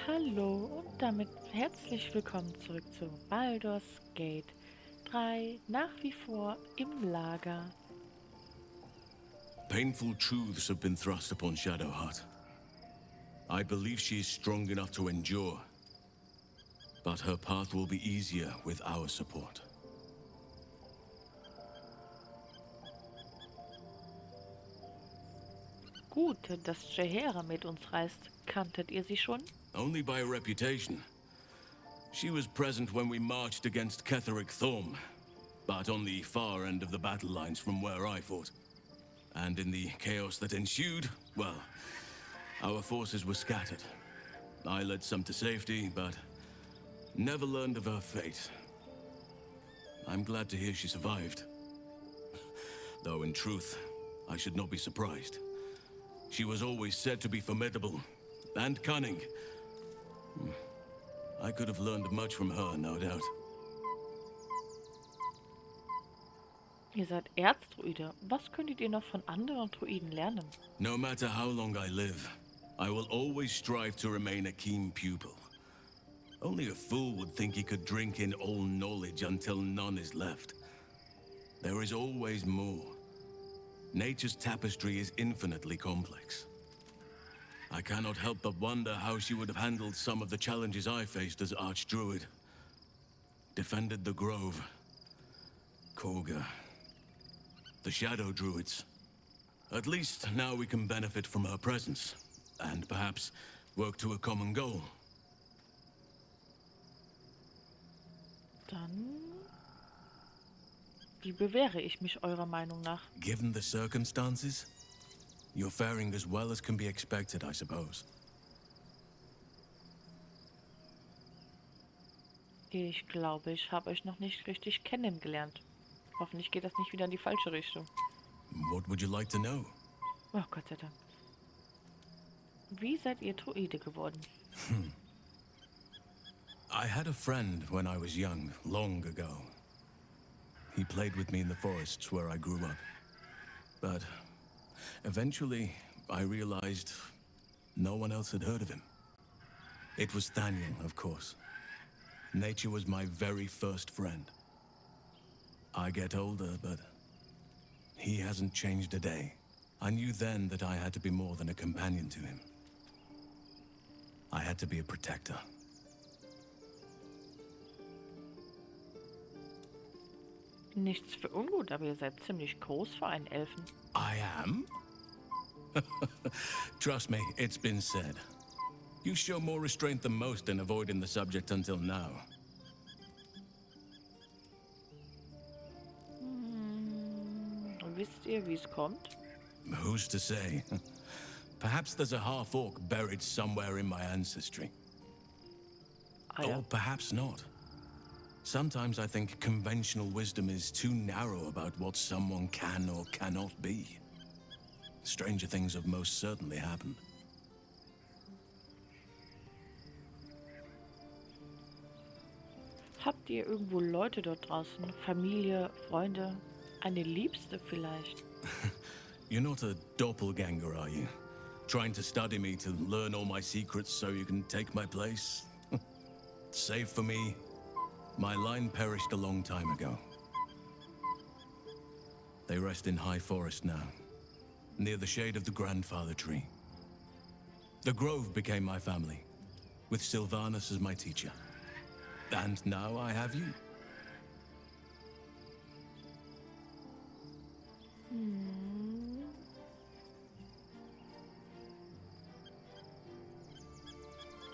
Hallo und damit herzlich willkommen zurück zu Baldurs Gate 3, nach wie vor im Lager. Painful truths have been thrust upon Shadowheart. I believe she is strong enough to endure, but her path will be easier with our support. Gut, dass Jaehaera mit uns reist. Kanntet ihr sie schon? Only by reputation. She was present when we marched against Ketheric Thorm, but on the far end of the battle lines from where I fought. And in the chaos that ensued, well, our forces were scattered. I led some to safety, but never learned of her fate. I'm glad to hear she survived. Though in truth, I should not be surprised. She was always said to be formidable and cunning. I could have learned much from her, no doubt. Ihr seid Erzdruide. Was könntet ihr noch von anderen Druiden lernen? No matter how long I live, I will always strive to remain a keen pupil. Only a fool would think he could drink in all knowledge until none is left. There is always more. Nature's tapestry is infinitely complex. I cannot help but wonder how she would have handled some of the challenges I faced as Archdruid. Defended the Grove, Korga, the Shadow Druids. At least now we can benefit from her presence, and perhaps work to a common goal. Dann, wie bewähre ich mich eurer Meinung nach? Given the circumstances, you're faring as well as can be expected, I suppose. Ich glaube, ich habe euch noch nicht richtig kennengelernt. Hoffentlich geht das nicht wieder in die falsche Richtung. What would you like to know? Oh, Gott sei Dank. Wie seid ihr Druide geworden? I had a friend when I was young, long ago. He played with me in the forests where I grew up. But eventually, I realized no one else had heard of him. It was Thaniel, of course. Nature was my very first friend. I get older, but he hasn't changed a day. I knew then that I had to be more than a companion to him. I had to be a protector. Nichts für ungut, aber ihr seid ziemlich groß für einen Elfen. I am? Trust me, it's been said. You show more restraint than most in avoiding the subject until now. Wisst ihr, wie es kommt? Who's to say? Perhaps there's a half-orc buried somewhere in my ancestry. Ah ja. Or perhaps not. Sometimes I think conventional wisdom is too narrow about what someone can or cannot be. Stranger things have most certainly happened. Habt ihr irgendwo Leute dort draußen? Familie, Freunde? Eine Liebste vielleicht? You're not a doppelganger, are you? Trying to study me to learn all my secrets so you can take my place? Save for me, my line perished a long time ago. They rest in High Forest now, near the shade of the grandfather tree. The Grove became my family, with Sylvanus as my teacher. And now I have you.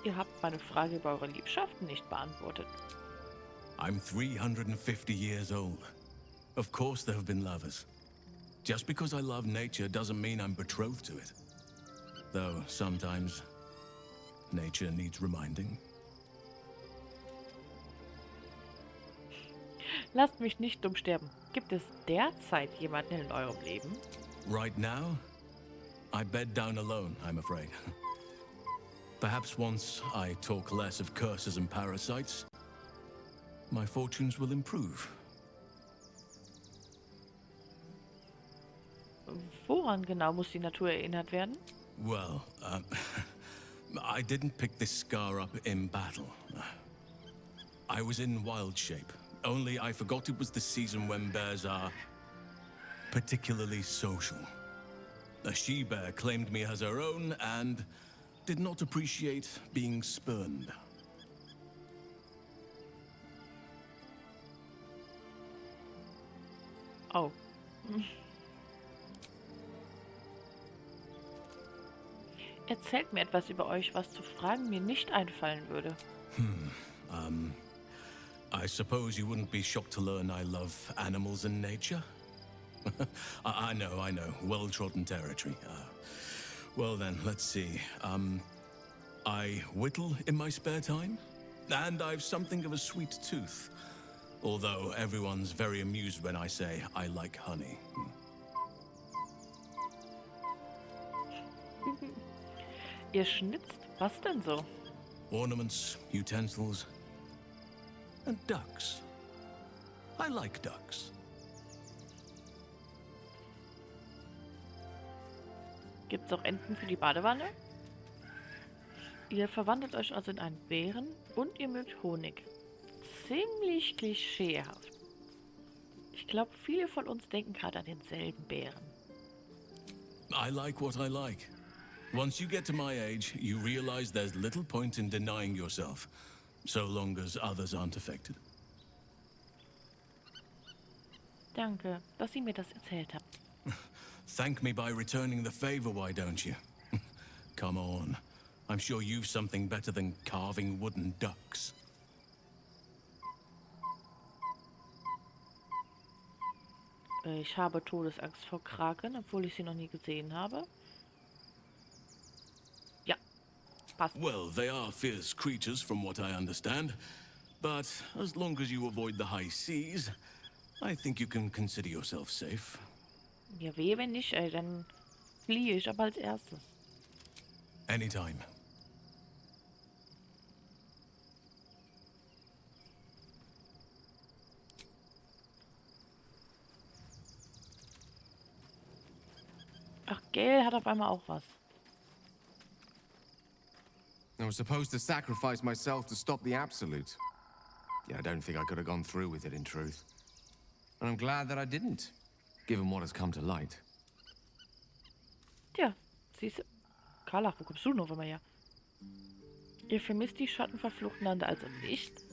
Ihr habt meine Frage über eure Liebschaften nicht beantwortet. I'm 350 years old. Of course there have been lovers. Just because I love nature doesn't mean I'm betrothed to it. Though sometimes nature needs reminding. Lasst mich nicht dumm sterben. Gibt es derzeit jemanden in eurem Leben? Right now, I bed down alone, I'm afraid. Perhaps once I talk less of curses and parasites, my fortunes will improve. Woran genau muss die Natur erinnert werden? Well, I didn't pick this scar up in battle. I was in wild shape. Only I forgot it was the season when bears are particularly social. A she-bear claimed me as her own and did not appreciate being spurned. Oh. Erzählt mir etwas über euch, was zu fragen mir nicht einfallen würde. I suppose you wouldn't be shocked to learn I love animals and nature? I know. Well-trodden territory. Well then, let's see. I whittle in my spare time, and I've something of a sweet tooth. Although everyone's very amused when I say I like honey. Ihr schnitzt? Was denn so? Ornaments, utensils, and ducks. I like ducks. Gibt's auch Enten für die Badewanne? Ihr verwandelt euch also in einen Bären und ihr mögt Honig. Ziemlich klischeehaft. Ich glaube, viele von uns denken gerade an denselben Bären. I like what I like. Once you get to my age, you realize there's little point in denying yourself, so long as others aren't affected. Danke, dass ihr mir das erzählt habt. Thank me by returning the favor, why don't you? Come on. I'm sure you've something better than carving wooden ducks. Ich habe Todesangst vor Kraken, obwohl ich sie noch nie gesehen habe. Ja, passt. Well, they are fierce creatures from what I understand. But as long as you avoid the high seas, I think you can consider yourself safe. Ja, wehe, wenn nicht, ey, dann fliehe ich aber als erstes. Anytime. Ach, Gail hat auf einmal auch was. I was supposed to sacrifice myself to stop the Absolute. Yeah, I don't think I could have gone through with it, in truth. And I'm glad that I didn't, given what has come to light. Tja, siehst du? Karlach, wo kommst du noch immer her? Ihr vermisst die schattenverfluchten Lande also nicht?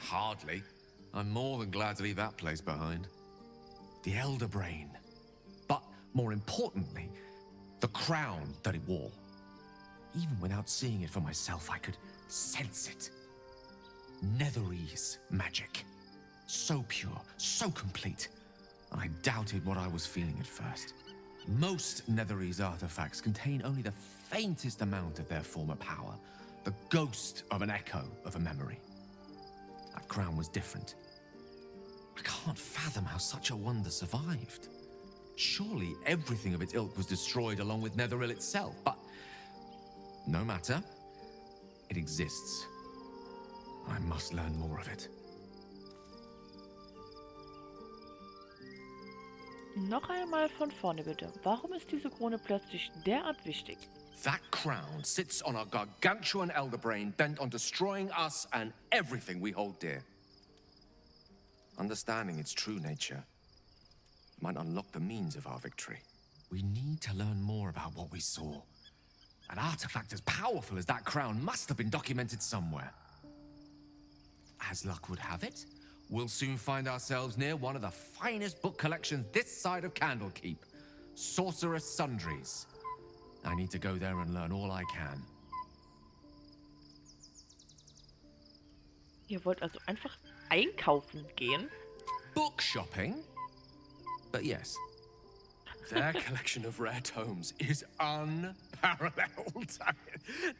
Hardly. I'm more than glad to leave that place behind. The Elder Brain. But more importantly, the crown that it wore. Even without seeing it for myself, I could sense it. Netherese magic. So pure, so complete. And I doubted what I was feeling at first. Most Netherese artifacts contain only the faintest amount of their former power. The ghost of an echo of a memory. That crown was different. I can't fathom how such a wonder survived. Surely everything of its ilk was destroyed along with Netheril itself, but no matter. It exists. I must learn more of it. Noch einmal von vorne bitte. Warum ist diese Krone plötzlich derart wichtig? That crown sits on a gargantuan elder brain bent on destroying us and everything we hold dear. Understanding its true nature might unlock the means of our victory. We need to learn more about what we saw. An artifact as powerful as that crown must have been documented somewhere. As luck would have it, we'll soon find ourselves near one of the finest book collections this side of Candlekeep. Sorceress Sundries. I need to go there and learn all I can. Ihr wollt also einfach einkaufen gehen? Book shopping? But yes. Their collection of rare tomes is unparalleled.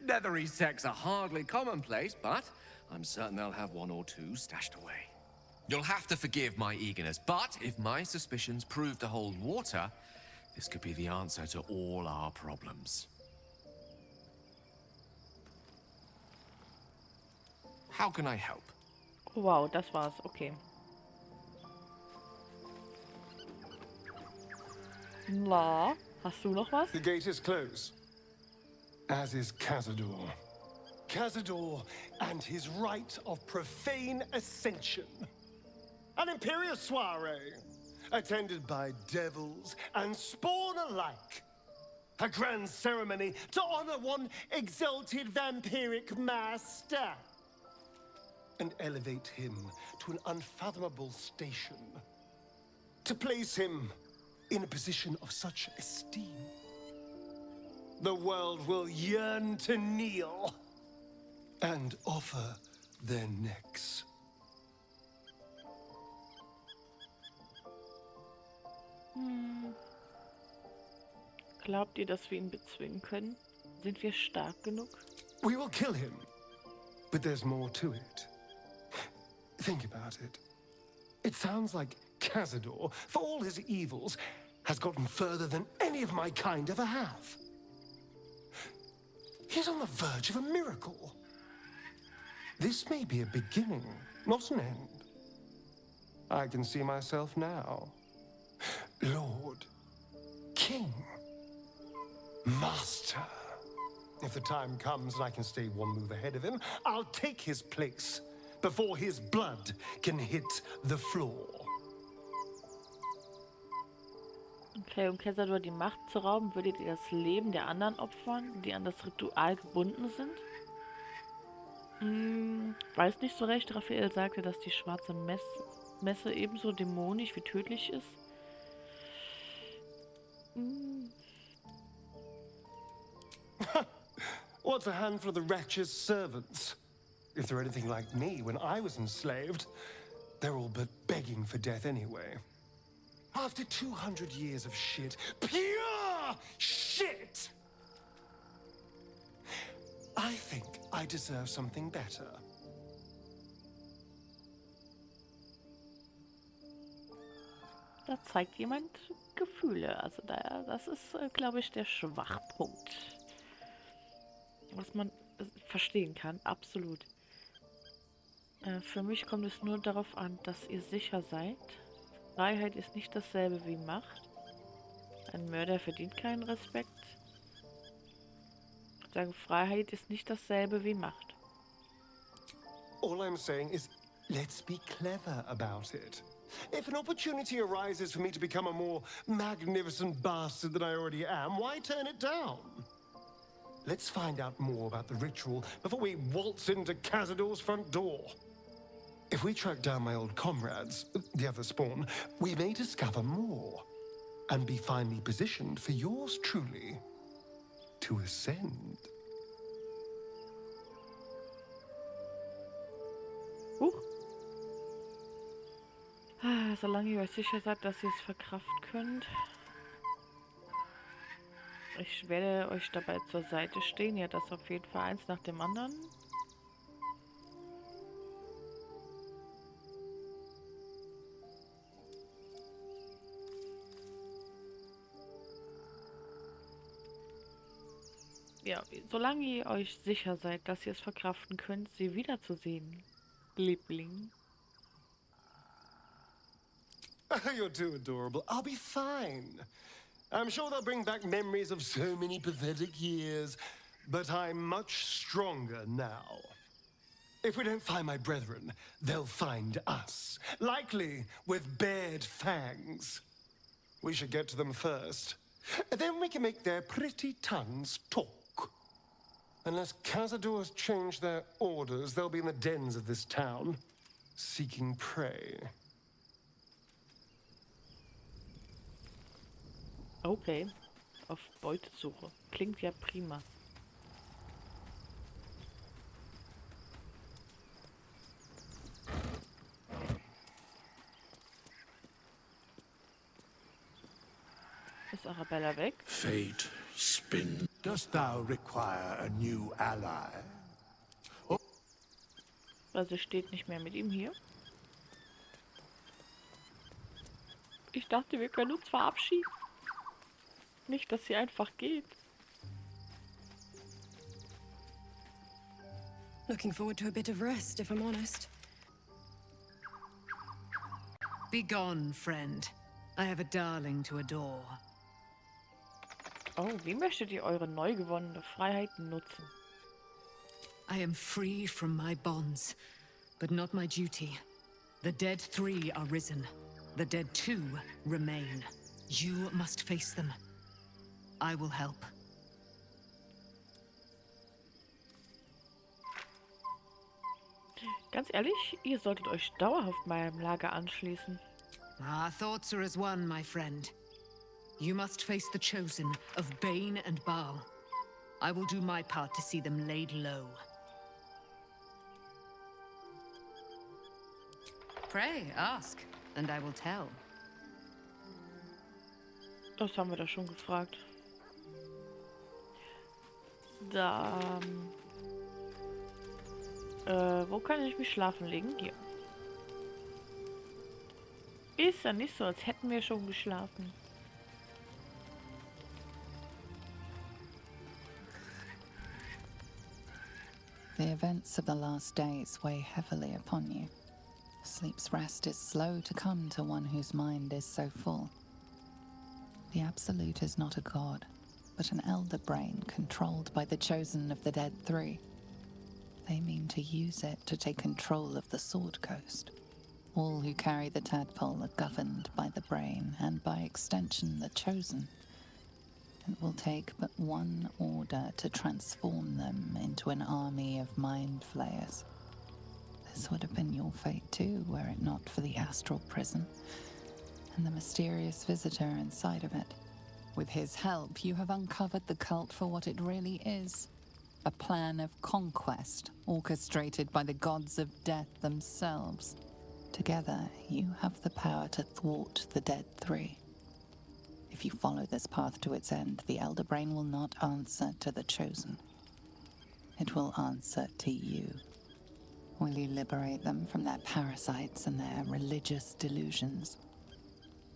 Netherese texts are hardly commonplace, but I'm certain they'll have one or two stashed away. You'll have to forgive my eagerness, but if my suspicions prove to hold water, this could be the answer to all our problems. How can I help? Wow, das war's. Okay. La, hast du noch was? The gate is closed. as is Cazador. Cazador and his rite of profane ascension. An imperial soiree, attended by devils and spawn alike. A grand ceremony to honor one exalted vampiric master. And elevate him to an unfathomable station. To place him in a position of such esteem. The world will yearn to kneel and offer their necks. Glaubt ihr, dass wir ihn bezwingen können? Sind wir stark genug? We will kill him, but there's more to it. Think about it. It sounds like Cazador, for all his evils, has gotten further than any of my kind ever have. He's on the verge of a miracle. This may be a beginning, not an end. I can see myself now. Lord, King, Master. If the time comes and I can stay one move ahead of him, I'll take his place before his blood can hit the floor. Okay, um Cazador die Macht zu rauben, würdet ihr das Leben der anderen opfern, die an das Ritual gebunden sind? Weiß nicht so recht. Raphael sagte, dass die schwarze Messe ebenso dämonisch wie tödlich ist. What's a handful of the wretch's servants? If they're anything like me when I was enslaved, they're all but begging for death anyway. After 200 years of shit, pure shit! I think I deserve something better. Da zeigt jemand Gefühle. Also das ist, glaube ich, der Schwachpunkt. Was man verstehen kann, absolut. Für mich kommt es nur darauf an, dass ihr sicher seid. Freiheit ist nicht dasselbe wie Macht. Ein Mörder verdient keinen Respekt. Ich sage, Freiheit ist nicht dasselbe wie Macht. All I'm saying is, let's be clever about it. If an opportunity arises for me to become a more magnificent bastard than I already am, why turn it down? Let's find out more about the ritual before we waltz into Cazador's front door. If we track down my old comrades, the other spawn, we may discover more and be finally positioned for yours truly to ascend. Solange ihr euch sicher seid, dass ihr es verkraften könnt. Ich werde euch dabei zur Seite stehen. Ja, das auf jeden Fall eins nach dem anderen. Ja, solange ihr euch sicher seid, dass ihr es verkraften könnt, sie wiederzusehen. Liebling. You're too adorable. I'll be fine. I'm sure they'll bring back memories of so many pathetic years, but I'm much stronger now. If we don't find my brethren, they'll find us, likely with bared fangs. We should get to them first. Then we can make their pretty tongues talk. Unless Cazador has changed their orders, they'll be in the dens of this town, seeking prey. Okay, auf Beutesuche. Klingt ja prima. Ist Arabella weg? Fate spin. Dost thou require a new ally? Also sie steht nicht mehr mit ihm hier. Ich dachte, wir können uns verabschieden. Nicht, dass sie einfach geht. Looking forward to a bit of rest, if I'm honest. Be gone, friend. I have a darling to adore. Oh, wie möchtet ihr eure neu gewonnene Freiheit nutzen? I am free from my bonds, but not my duty. The dead 3 are risen. The dead 2 remain. You must face them. I will help. Ganz ehrlich, ihr solltet euch dauerhaft meinem Lager anschließen. Our thoughts are as one, my friend. You must face the chosen of Bane and Baal. I will do my part to see them laid low. Pray, ask, and I will tell. Das haben wir da schon gefragt. Da. Wo kann ich mich schlafen legen? Hier. Ist ja nicht so, als hätten wir schon geschlafen. The events of the last days weigh heavily upon you. Sleep's rest is slow to come to one whose mind is so full. The Absolute is not a god, but an elder brain controlled by the chosen of the dead 3. They mean to use it to take control of the Sword Coast. All who carry the tadpole are governed by the brain, and by extension the chosen. It will take but one order to transform them into an army of mind flayers. This would have been your fate too, were it not for the astral prison and the mysterious visitor inside of it. With his help, you have uncovered the cult for what it really is. A plan of conquest, orchestrated by the gods of death themselves. Together, you have the power to thwart the dead 3. If you follow this path to its end, the Elder Brain will not answer to the Chosen. It will answer to you. Will you liberate them from their parasites and their religious delusions?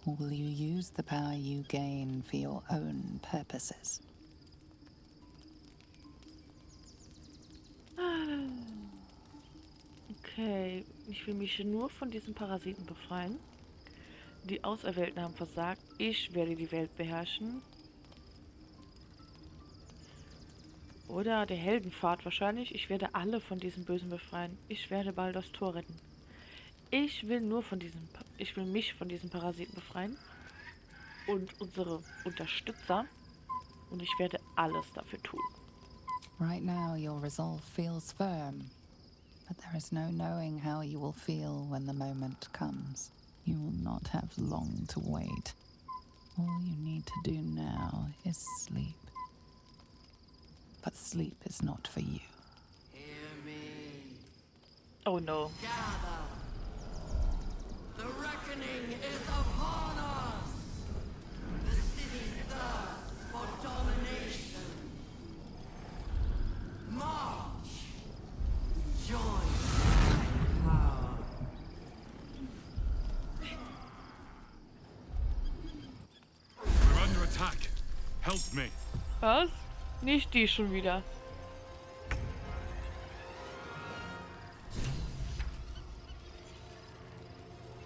Or will you use the power you gain for your own purposes? Okay, ich will mich nur von diesen Parasiten befreien. Die Auserwählten haben versagt. Ich werde die Welt beherrschen. Oder der Heldenpfad wahrscheinlich. Ich werde alle von diesen Bösen befreien. Ich werde Baldurs Tor retten. Ich will mich von diesen Parasiten befreien. Und unsere Unterstützer. Und ich werde alles dafür tun. Right now your resolve feels firm. But there is no knowing how you will feel when the moment comes. You will not have long to wait. All you need to do now is sleep. But sleep is not for you. Hear me. Oh no. Gather. The reckoning is upon us. The city thirsts for domination. March. Join my power. We're under attack. Help me. Was? Nicht die schon wieder.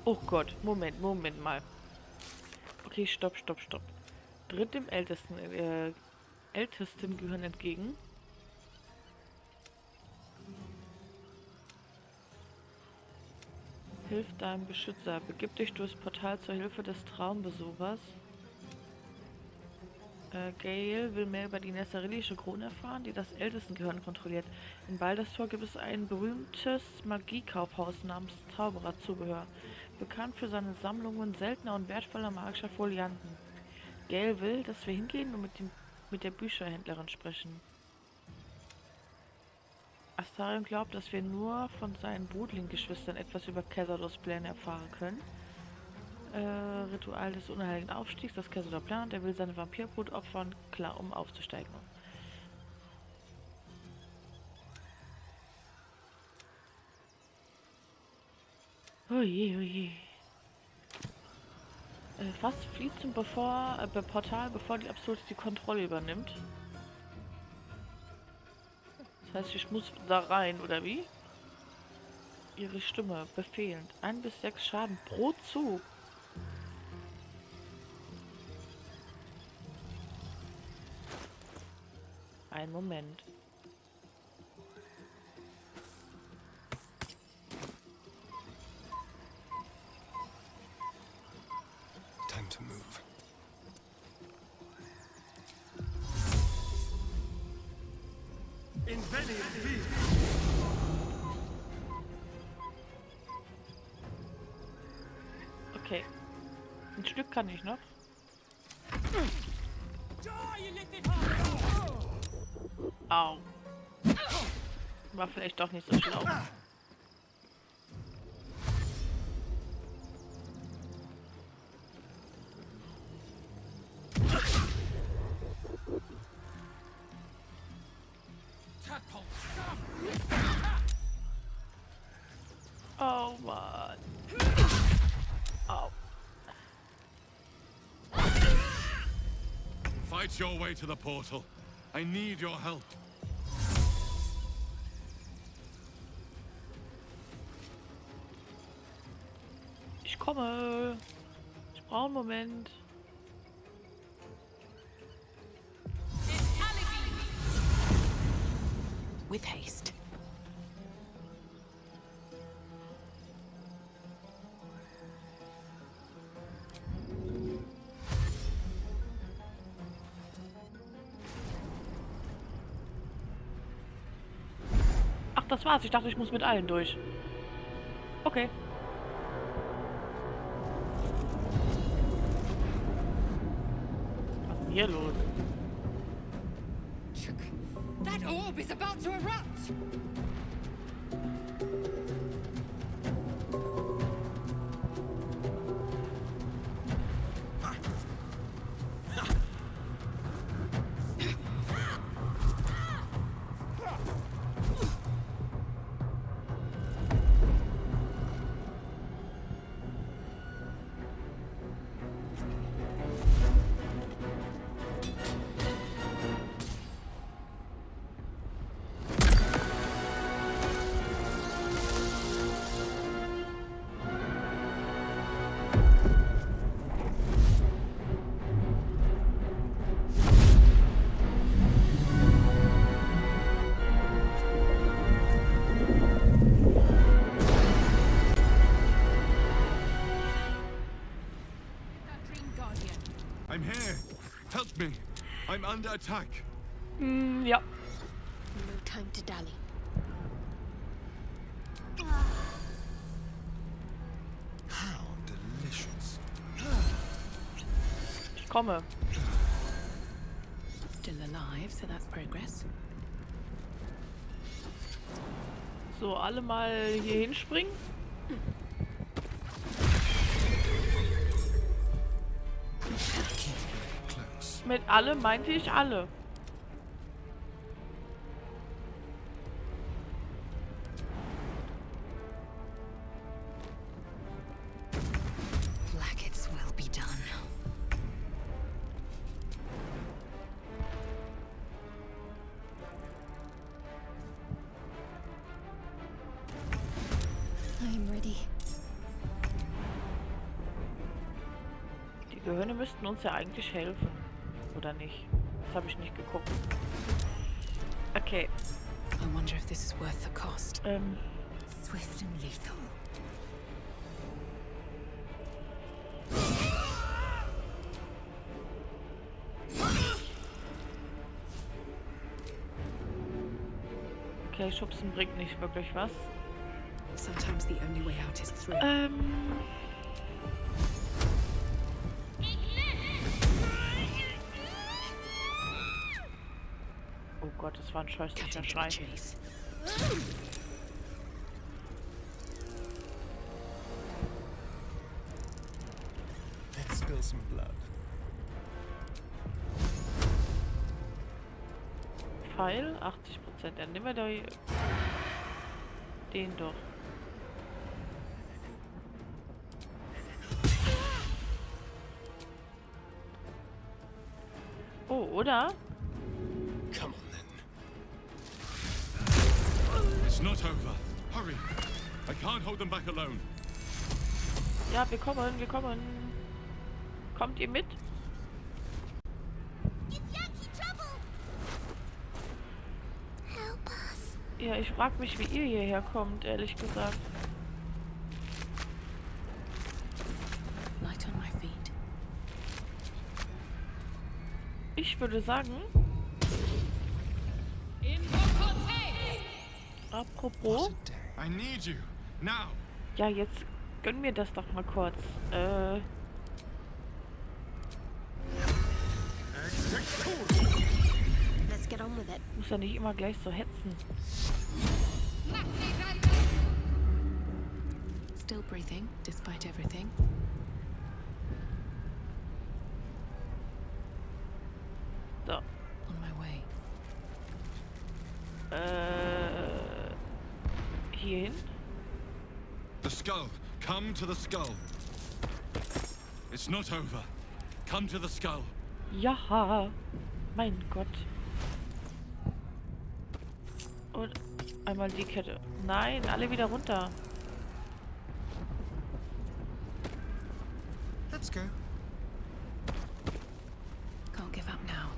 Oh Gott, Moment mal. Okay, stopp. Tritt dem Ältesten gehören entgegen. Hilf deinem Beschützer. Begib dich durchs Portal zur Hilfe des Traumbesuchers. Gale will mehr über die nessarillische Krone erfahren, die das Ältestengehirn kontrolliert. In Baldurs Tor gibt es ein berühmtes Magiekaufhaus namens Zaubererzubehör, bekannt für seine Sammlungen seltener und wertvoller magischer Folianten. Gale will, dass wir hingehen und mit der Bücherhändlerin sprechen. Astarion glaubt, dass wir nur von seinen Brutling-Geschwistern etwas über Kessadors Pläne erfahren können. Ritual des unheiligen Aufstiegs, das Kessador plant. Er will seine Vampirbrut opfern, klar, um aufzusteigen. Oje. Was flieht zum Portal, bevor die Absolute die Kontrolle übernimmt? Das heißt, ich muss da rein, oder wie? Ihre Stimme, befehlend. 1 bis 6 Schaden pro Zug. Einen Moment. Time to move. Okay. Ein Stück kann ich noch. Au. War vielleicht doch nicht so schlau. Oh Mann. Au. Fight your way to the portal. I need your help. Ich komme. Ich brauche einen Moment. With haste. Ach, das war's. Ich dachte, ich muss mit allen durch. Okay. Was ist denn hier los? That orb is about to erupt! I'm here. Help me. I'm under attack. Ja. No time to dally. How delicious. Ich komme. Still alive, so that's progress. So, alle mal hier hinspringen. Close. Mit alle meinte ich alle. Blackets will be done. I'm ready. Die Gehirne müssten uns ja eigentlich helfen. Oder nicht? Das habe ich nicht geguckt. Okay. I wonder if this is worth the cost. Swift and lethal. Okay, Schubsen bringt nicht wirklich was. Sometimes the only way out is through. Oh Gott, das war ein scheußlicher Cut into Schrei. the chase. Let's spill some blood. Pfeil, 80%. Dann nehmen wir doch den doch. Oh, oder? Come on then. It's not over. Hurry. I can't hold them back alone. Ja, wir kommen, wir kommen. Kommt ihr mit? Ja, ich frage mich, wie ihr hierher kommt, ehrlich gesagt. Light on my feet. Ich würde sagen... Apropos... I need you. Now. Ja, jetzt gönn mir das doch mal kurz. Let's get on with it. Muss ja nicht immer gleich so hetzen. Still breathing, despite everything. So. On my way. Hierhin. The skull. Come to the skull. It's not over. Come to the skull. Ja, mein Gott. Und einmal die Kette. Nein, alle wieder runter. Let's go. Can't give up now.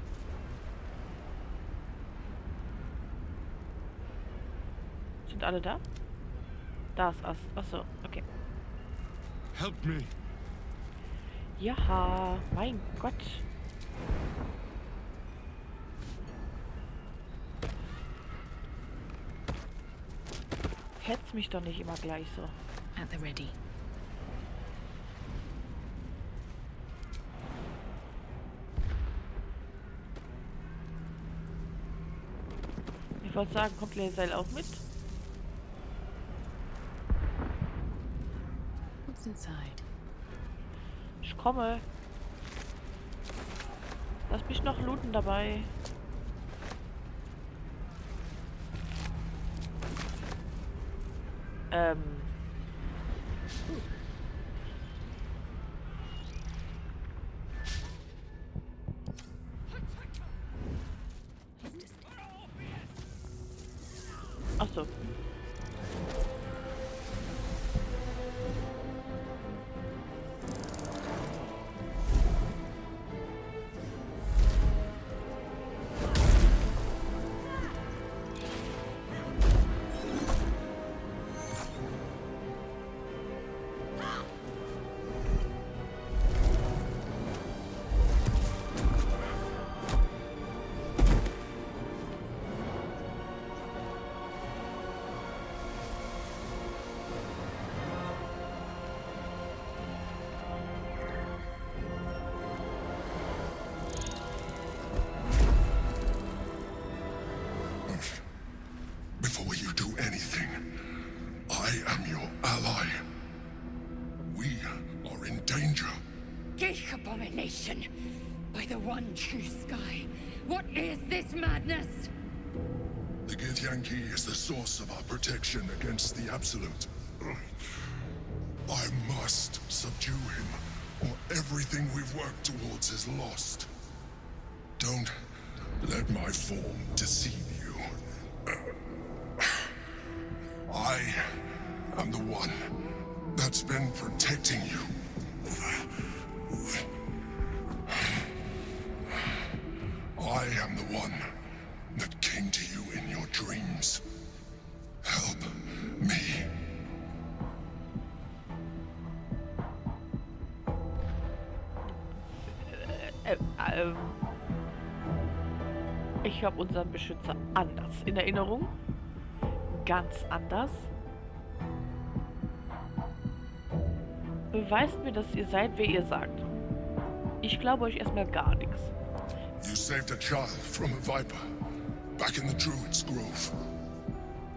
Sind alle da? Da ist Ast. Achso, okay. Help me. Ja, mein Gott. Hetz mich doch nicht immer gleich so. At the ready. Ich wollte sagen, kommt Seil auch mit? What's inside? Ich komme. Lass mich noch looten dabei. Ach so. Before you do anything, I am your ally. We are in danger. Geek abomination! By the one true sky, what is this madness? The Githyanki is the source of our protection against the Absolute. I must subdue him, or everything we've worked towards is lost. Don't let my form deceive you. I am the one that's been protecting you. I am the one that came to you in your dreams. Help me. Ich habe unseren Beschützer anders in Erinnerung. Ganz anders. Beweist mir, dass ihr seid, wer ihr sagt. Ich glaube euch erstmal gar nichts. You saved a child from a viper, back in the Druid's Grove.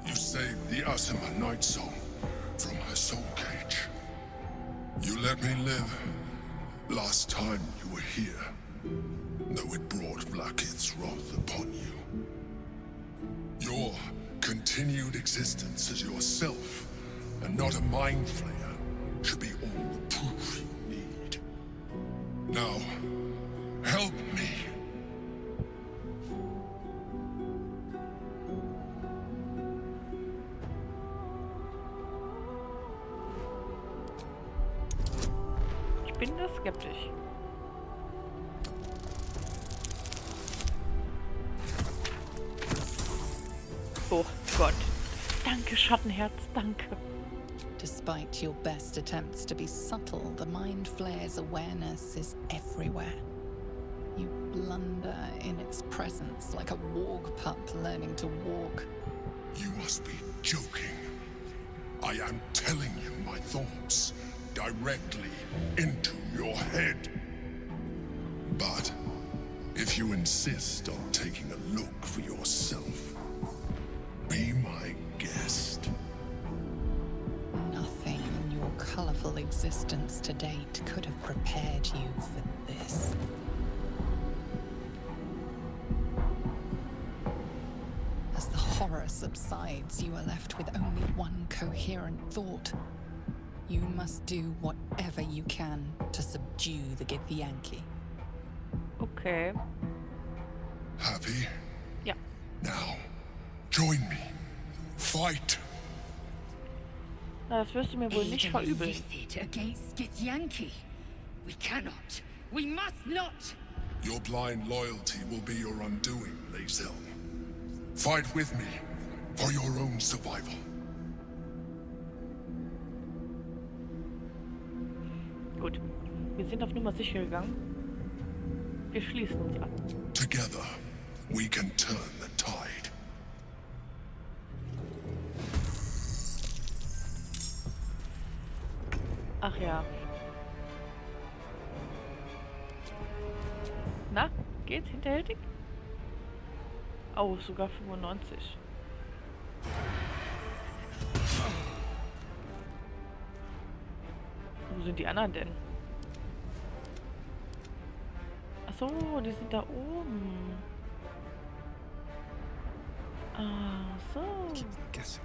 You saved the Asima Night Song from her soul cage. You let me live last time you were here, though it brought Blackith's wrath upon you. Your continued existence as yourself, and not a mind flayer, should be all the proof you need. Now, help me. Ich bin da skeptisch. Oh Gott. Schattenherz, danke. Despite your best attempts to be subtle, the mind flare's awareness is everywhere. You blunder in its presence like a warg pup learning to walk. You must be joking. I am telling you my thoughts directly into your head. But if you insist on taking a look for yourself, be my guest. Nothing in your colorful existence to date could have prepared you for this. As the horror subsides, you are left with only one coherent thought. You must do whatever you can to subdue the Githyanki. Okay. Happy? Ja. Now, join me. Fight! Na, das wirst du mir wohl nicht verübeln. Against Githyanki. We cannot. We must not. Your blind loyalty will be your undoing, Lae'zel. Fight with me for your own survival. Gut. Wir sind auf Nummer sicher gegangen. Wir schließen uns an. Together, we can turn the tide. Ach ja. Na, geht's hinterhältig? Oh, sogar 95. Wo sind die anderen denn? Ach so, die sind da oben. Ach so. Guessing.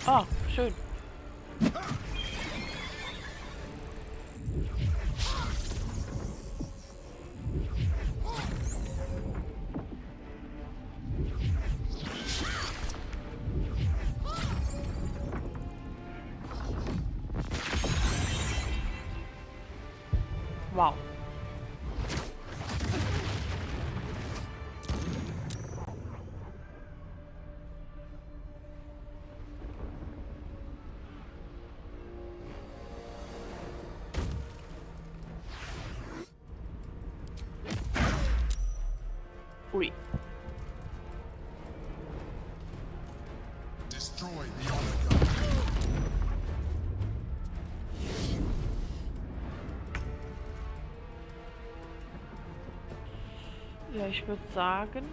Ah, schön. Wow. Ui. Destroy the oligarch. Ja, ich würde sagen,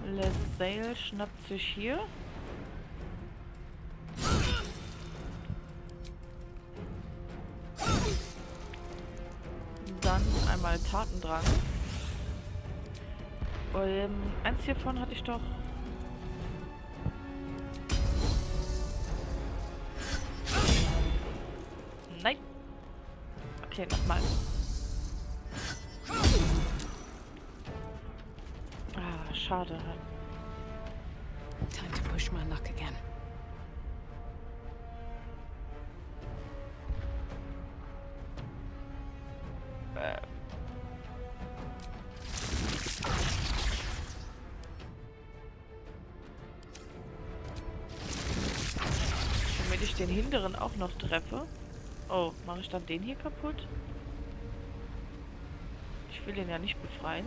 Lae'zel schnappt sich hier. Dann einmal Tatendrang. Eins hiervon hatte ich doch. Nein. Okay, nochmal. Ah, schade. Time to push my luck again. Damit ich den hinteren auch noch treffe. Oh, mache ich dann den hier kaputt? Ich will den ja nicht befreien.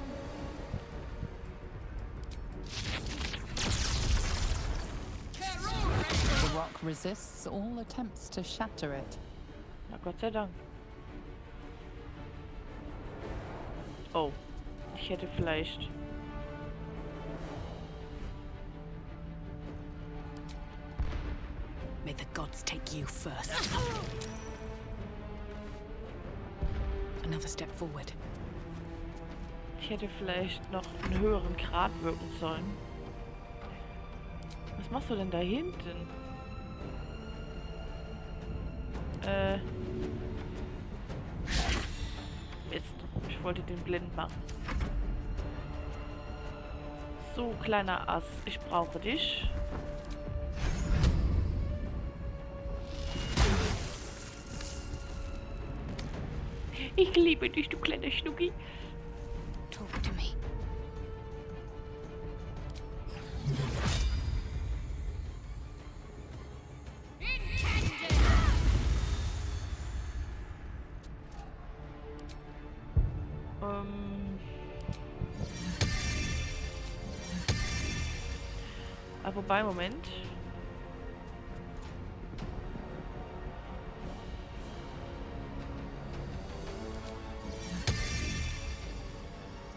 The rock resists all attempts to shatter it. Na Gott sei Dank. Oh, ich hätte vielleicht... May the gods take you first. Another step forward. Ich hätte vielleicht noch einen höheren Grad wirken sollen. Was machst du denn da hinten? Mist. Ich wollte den blind machen. So, kleiner Ass. Ich brauche dich. Ich liebe dich, du kleiner Schnucki. Talk to me. Wobei, Moment.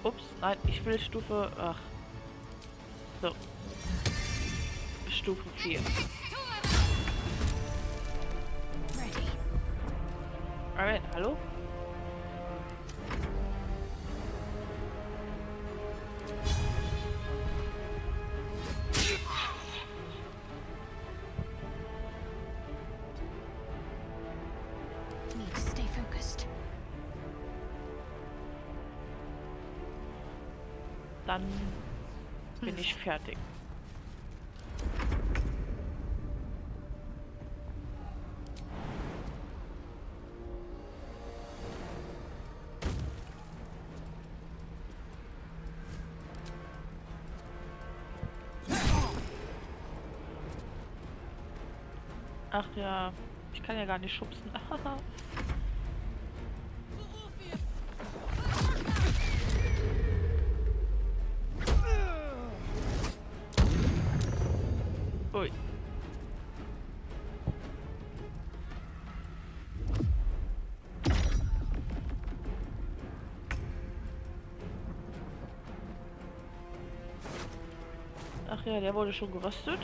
Ups, nein, ich will Stufe... Ach. So. Stufe 4. Ready. Alright, hallo? Need to stay focused. Dann bin ich fertig. Ach ja, ich kann ja gar nicht schubsen. Ui. Ach ja, der wurde schon geröstet.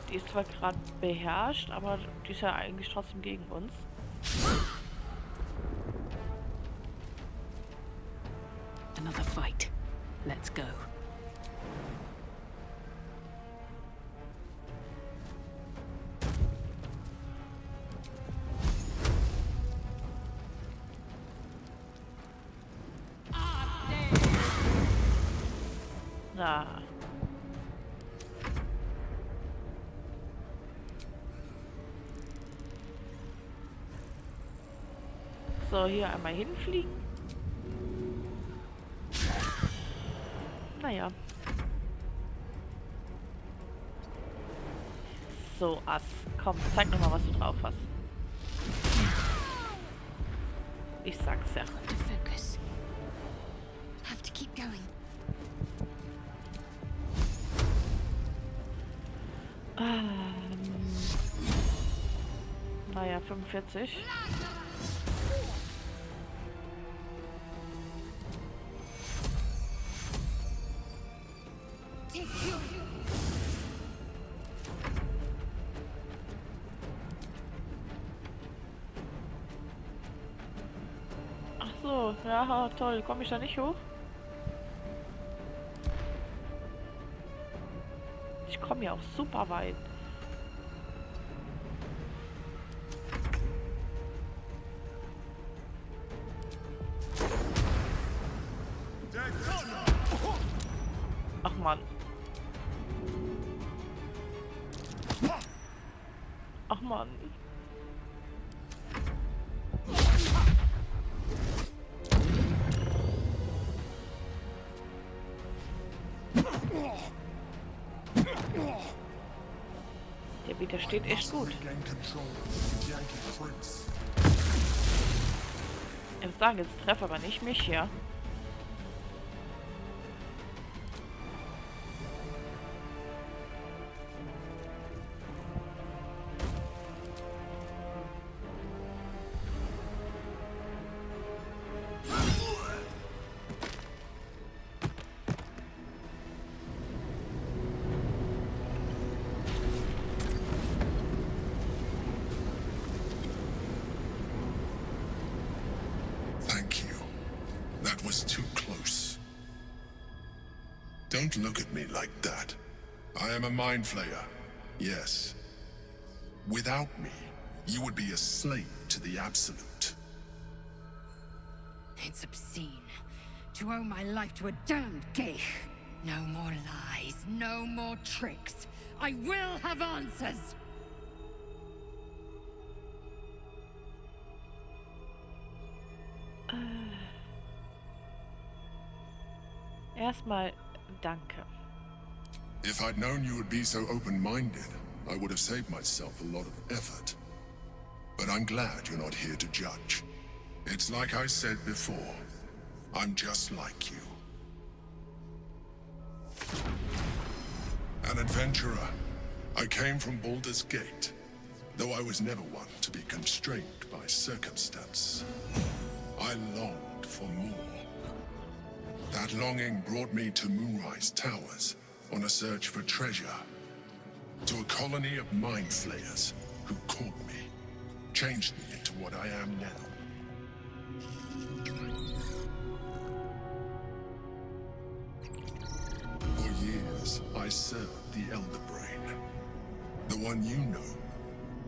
Die ist zwar gerade beherrscht, aber die ist ja eigentlich trotzdem gegen uns. Another fight. Let's go. Na. So, hier einmal hinfliegen. Naja. So, Ass. Komm, zeig noch mal, was du drauf hast. Ich sag's ja. Got to focus. Have to keep going. Naja, 45. Ach so, ja, toll. Komme ich da nicht hoch? Ich komme ja auch super weit. Ach Mann. Ach Mann. Der widersteht echt gut. Ich muss sagen, jetzt treffe aber nicht mich hier. Was too close. Don't look at me like that. I am a mind flayer, yes. Without me, you would be a slave to the Absolute. It's obscene to owe my life to a damned geich. No more lies, no more tricks. I will have answers! Erstmal danke. If I'd known you would be so open-minded, I would have saved myself a lot of effort. But I'm glad you're not here to judge. It's like I said before, I'm just like you. An adventurer. I came from Baldur's Gate, though I was never one to be constrained by circumstance. I longed for more. That longing brought me to Moonrise Towers on a search for treasure. To a colony of mind flayers who caught me, changed me into what I am now. For years, I served the Elder Brain, the one you know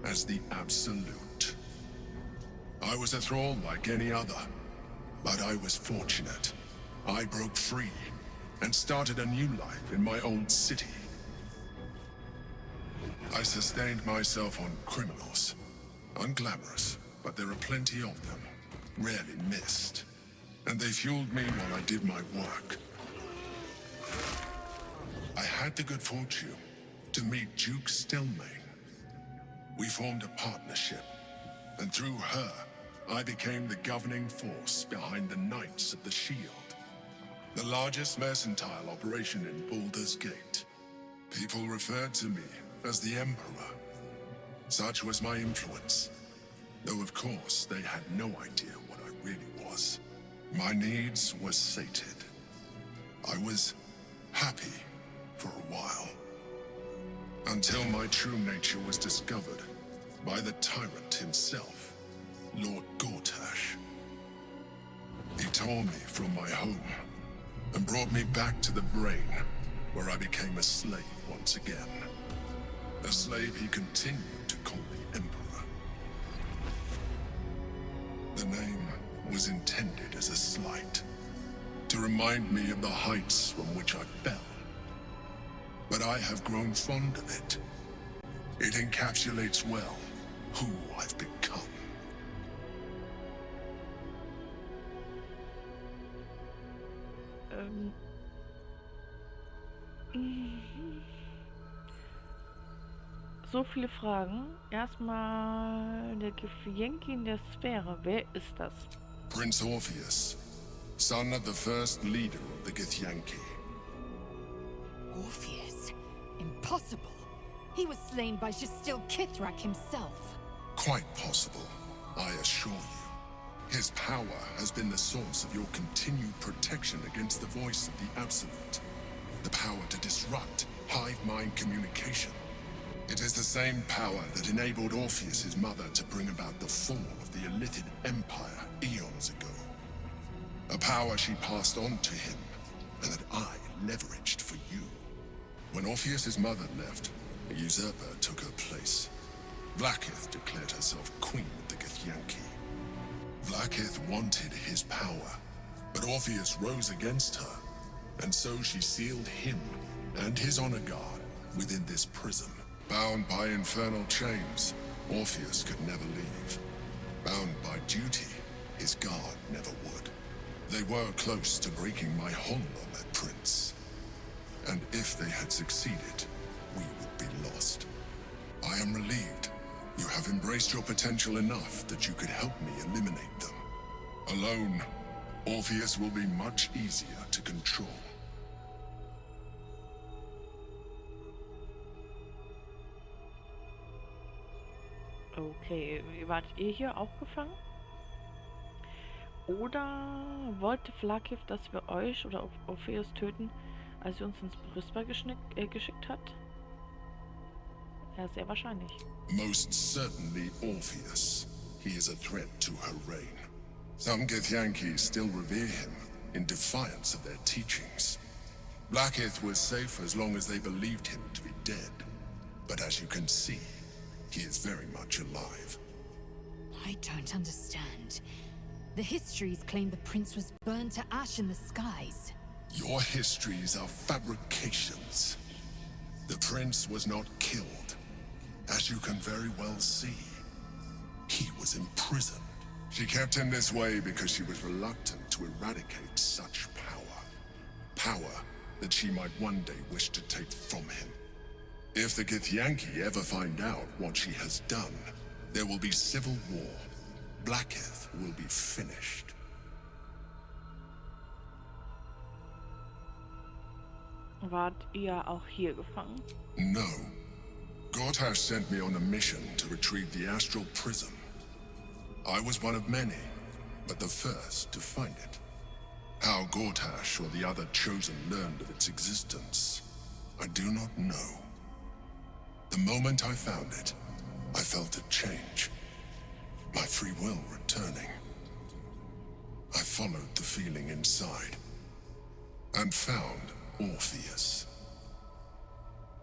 as the Absolute. I was a thrall like any other, but I was fortunate. I broke free and started a new life in my old city. I sustained myself on criminals. Unglamorous, but there are plenty of them, rarely missed. And they fueled me while I did my work. I had the good fortune to meet Duke Stelmane. We formed a partnership, and through her, I became the governing force behind the Knights of the Shield, the largest mercantile operation in Baldur's Gate. People referred to me as the Emperor. Such was my influence, though of course they had no idea what I really was. My needs were sated. I was happy for a while, until my true nature was discovered by the tyrant himself, Lord Gortash. He tore me from my home and brought me back to the Brain, where I became a slave once again. A slave he continued to call the Emperor. The name was intended as a slight, to remind me of the heights from which I fell. But I have grown fond of it. It encapsulates well who I've become. So viele Fragen. Erstmal der Githyanki in der Sphäre. Wer ist das? Prince Orpheus, son of the first leader of the Githyanki. Orpheus? Impossible. He was slain by Gestil Kithrak himself. Quite possible, I assure you. His power has been the source of your continued protection against the voice of the Absolute. The power to disrupt hive mind communication. It is the same power that enabled Orpheus's mother to bring about the fall of the Illithid Empire eons ago. A power she passed on to him, and that I leveraged for you. When Orpheus's mother left, a usurper took her place. Vlaakith declared herself queen of the Githyanki. Vlaakith wanted his power, but Orpheus rose against her, and so she sealed him and his honor guard within this prison. Bound by infernal chains, Orpheus could never leave. Bound by duty, his guard never would. They were close to breaking my hold on that prince. And if they had succeeded, we would be lost. I am relieved. You have embraced your potential enough that you could help me eliminate them. Alone, Orpheus will be much easier to control. Okay, wartet ihr hier aufgefangen? Oder wollte Vlaakith, dass wir euch oder Orpheus töten, als sie uns ins Prisma geschickt hat? Ja, sehr wahrscheinlich. Most certainly Orpheus. He is a threat to her reign. Some Githyanki still revere him in defiance of their teachings. Vlaakith was safe as long as they believed him to be dead. But as you can see, he is very much alive. I don't understand. The histories claim the prince was burned to ash in the skies. Your histories are fabrications. The prince was not killed. As you can very well see, he was imprisoned. She kept him this way because she was reluctant to eradicate such power. Power that she might one day wish to take from him. If the Githyanki ever find out what she has done, there will be civil war. Blackheath will be finished. Wart ihr auch hier gefangen? No. Gortash sent me on a mission to retrieve the astral prism. I was one of many, but the first to find it. How Gortash or the other chosen learned of its existence, I do not know. The moment I found it, I felt a change. My free will returning. I followed the feeling inside, and found Orpheus.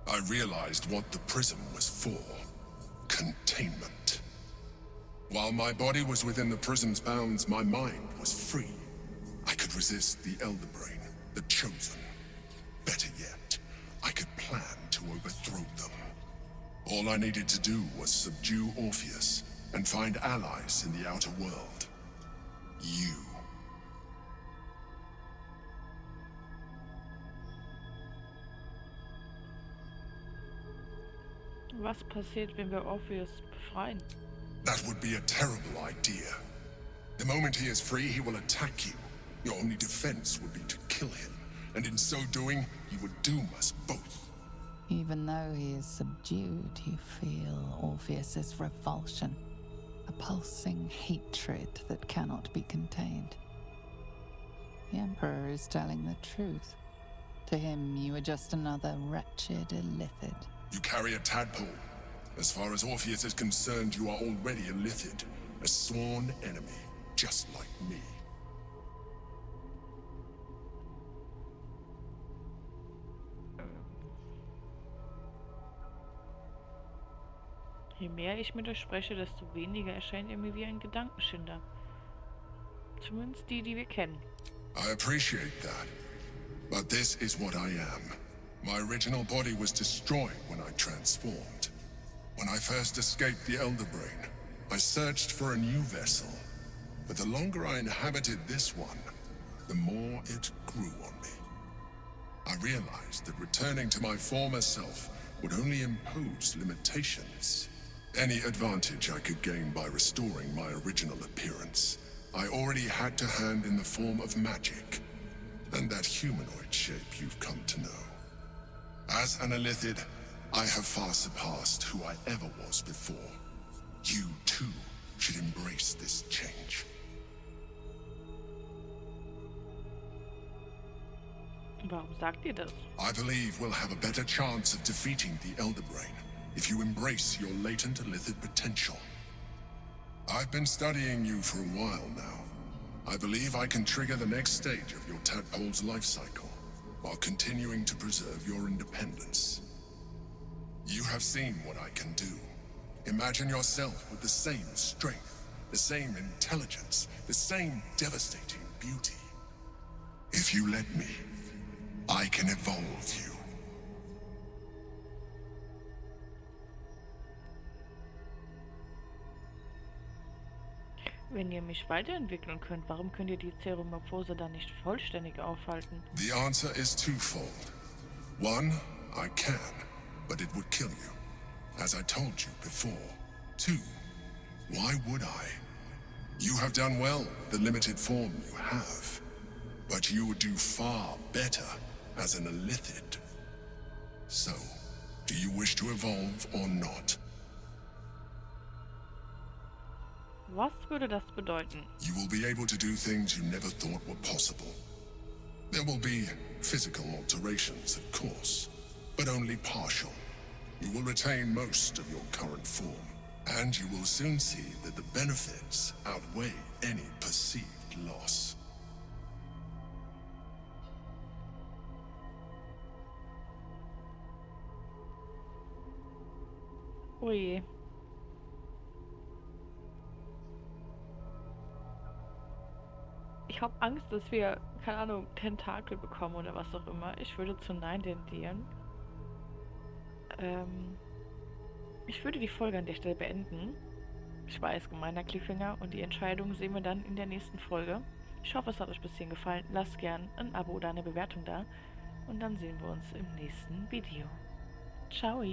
I realized what the prism was for. Containment. While my body was within the prism's bounds, my mind was free. I could resist the Elder Brain, the Chosen. Better yet, I could plan to overthrow them. All I needed to do was subdue Orpheus and find allies in the outer world. You. Was passiert, wenn wir Orpheus befreien? That would be a terrible idea. The moment he is free, he will attack you. Your only defense would be to kill him, and in so doing, you would doom us both. Even though he is subdued, you feel Orpheus's revulsion, a pulsing hatred that cannot be contained. The Emperor is telling the truth. To him, you are just another wretched illithid. You carry a tadpole. As far as Orpheus is concerned, you are already a Lithid, a sworn enemy, just like me. Je mehr ich mit euch spreche, desto weniger erscheint er mir wie ein Gedankenschinder. Zumindest die, die wir kennen. I appreciate that. But this is what I am. My original body was destroyed when I transformed. When I first escaped the Elder Brain, I searched for a new vessel. But the longer I inhabited this one, the more it grew on me. I realized that returning to my former self would only impose limitations. Any advantage I could gain by restoring my original appearance, I already had to hand in the form of magic, and that humanoid shape you've come to know. As an illithid, I have far surpassed who I ever was before. You, too, should embrace this change. Warum sagt ihr das? I believe we'll have a better chance of defeating the Elder Brain if you embrace your latent illithid potential. I've been studying you for a while now. I believe I can trigger the next stage of your tadpole's life cycle, while continuing to preserve your independence. You have seen what I can do. Imagine yourself with the same strength, the same intelligence, the same devastating beauty. If you let me, I can evolve you. Wenn ihr mich weiterentwickeln könnt, warum könnt ihr die Zeromorphose dann nicht vollständig aufhalten? The answer is twofold. One, I can, but it would kill you, as I told you before. Two, why would I? You have done well with the limited form you have, but you would do far better as an illithid. So, do you wish to evolve or not? Was würde das bedeuten? You will be able to do things you never thought were possible. There will be physical alterations, of course, but only partial. You will retain most of your current form, and you will soon see that the benefits outweigh any perceived loss. Oh je. Ich Ich habe Angst, dass wir, keine Ahnung, Tentakel bekommen oder was auch immer. Ich würde zu Nein tendieren. Ich würde die Folge an der Stelle beenden. Ich weiß, gemeiner Cliffhanger und die Entscheidung sehen wir dann in der nächsten Folge. Ich hoffe, es hat euch ein bisschen gefallen. Lasst gern ein Abo oder eine Bewertung da. Und dann sehen wir uns im nächsten Video. Ciao!